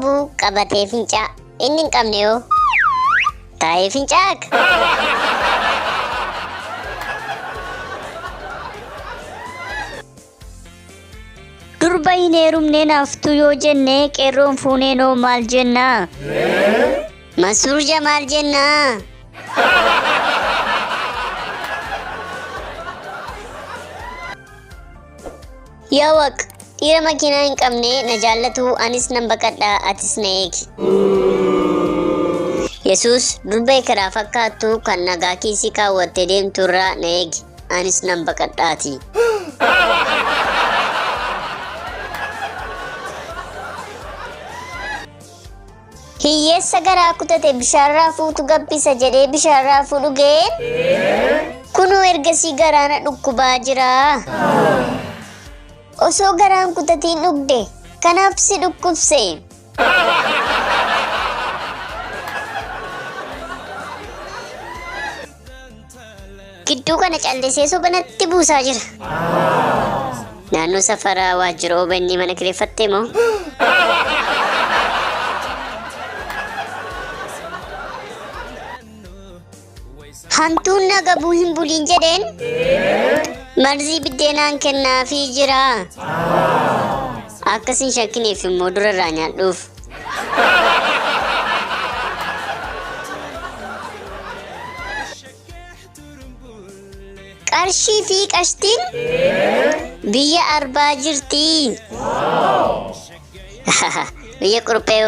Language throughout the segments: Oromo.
qabu qabatee fincaa inni hin qabne yoo taa'ee fincaak. Durba hin heerumne naaftu yoo jenne qeerroon fuunee noo maal jenna? Masuur Jamaal jenna. Yaa Waaq dhiira makiinaa hin qabne na jaallatu anis nan baqadha atis na eegi. Yesuus durba karaa fakkaattu kan nagaa kiisii kaawwattee deemturraa na eegi anis nan baqadhaati. Hiyyeessa garaa kutate bishaan raafuutu gabbisa jedhee bishaan raafuu dhugeen kunoo ergasii garaana dhukkubaa jira. Osoo garaan kutatiin dhugde kanaaf si dhukkubse. Gidduu kana callisee sobanatti buusaa jira. Naannoo safaraa waajjira OBN mana kireeffattee moo? Hantuun nagabuu hin buliin jedheen marzii biddeenaan kennaafii jira. Akkasiin shakkineef immoo durarraa nyaadhuuf. Qarshii fi qashtiin biyya arbaa jirti. Biyya Qurphee.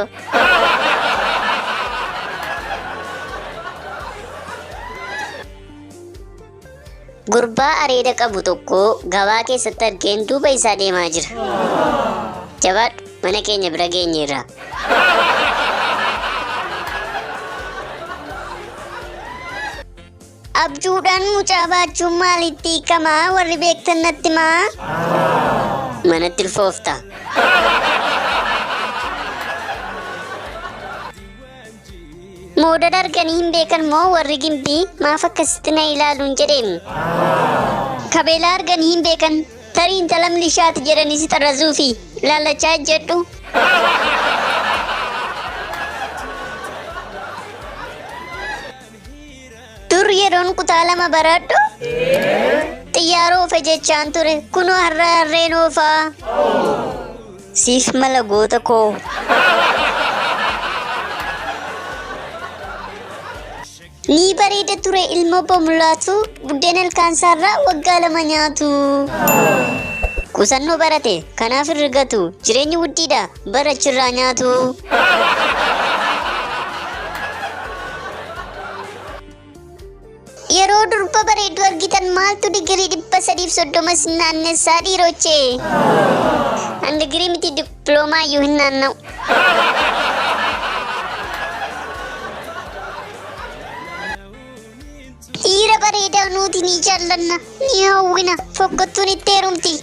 Gurbaa areeda qabu tokko gabaa keessatti argeen duuba isaa deemaa jira. Jabaadhu mana keenya bira geenyeerra. Abjuudhaan mucaa baachuun maalitti hiikamaa warri beektan natti maa? Manatti ulfoofta. Moodada arganii hin beekan moo warri gimbii maaf akkasitti na ilaaluun jedheen. Kabeelaa arganii hin beekan tarii intala milishaati jedhanii si xarrazuufi ilaallachaa jedhu. Dur yeroon kutaa lama baradhu xiyyaara oofe jechaan ture kunoo har'a harreen oofaa. Siif mala goota koo. Ni bareeda ture ilma bomlaatu buddeena ilkaansaarraa waggaa 2 nyaatu. Qusannoo barate kanaaf irrigatu jireenyi wuddiidha barachirraa nyaatu. Yeroo durba bareedu argitan maaltu digirii 330 sin naannessaa dhiirochee? An digirii miti dippiloomaa iyyuu hin naanna'u. Dhiira bareedaa nuti ni jaallanna ni hawwina fokkottuun itti heerumti.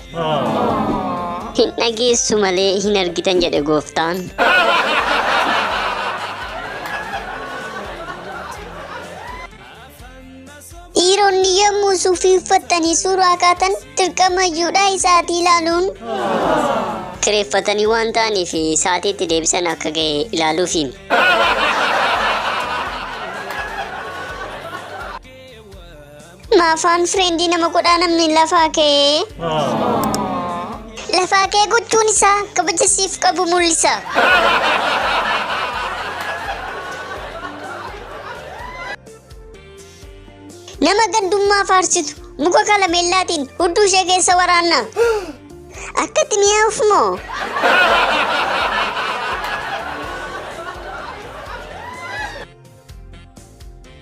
Hin dhageessu malee hin argitan jedhe gooftaan. Dhiironni yommuu suufii uffatanii suuraa kaatan dirqamayyuudha isaatii ilaaluun. Kireeffatanii waan ta'aniif isaatiitti deebisan akka ga'e ilaaluufi. Maafaan friendii nama godhaa namni lafaa kee. Lafaa kee gochuun isaa kabaja siif qabu mul'isa. Nama gandummaa faarsitu muka kalameellaatiin hudduu ishee keessa waraanna. Akkatti mi'aawuf moo?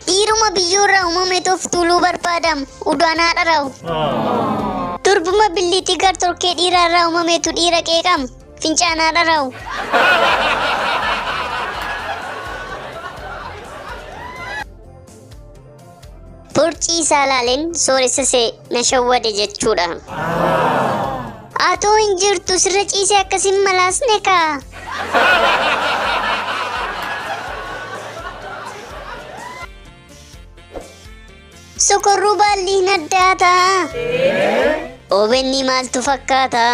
Dhiiruma biyyoorraa uumame toof tuuluu barbaadam udaanaa dhara'u. Durbuma billiitii gartorkee dhiiraarraa uumametu dhiira qeeqam fincaanaa dhara'u. Burcii isaa laaleen sooressa see na shawwade jechuudha. Atoo hin jirtu sirra ciisee akkasiin malaasne kaa. Sokorruu baalli hin addaata. OBN maaltu fakkaata?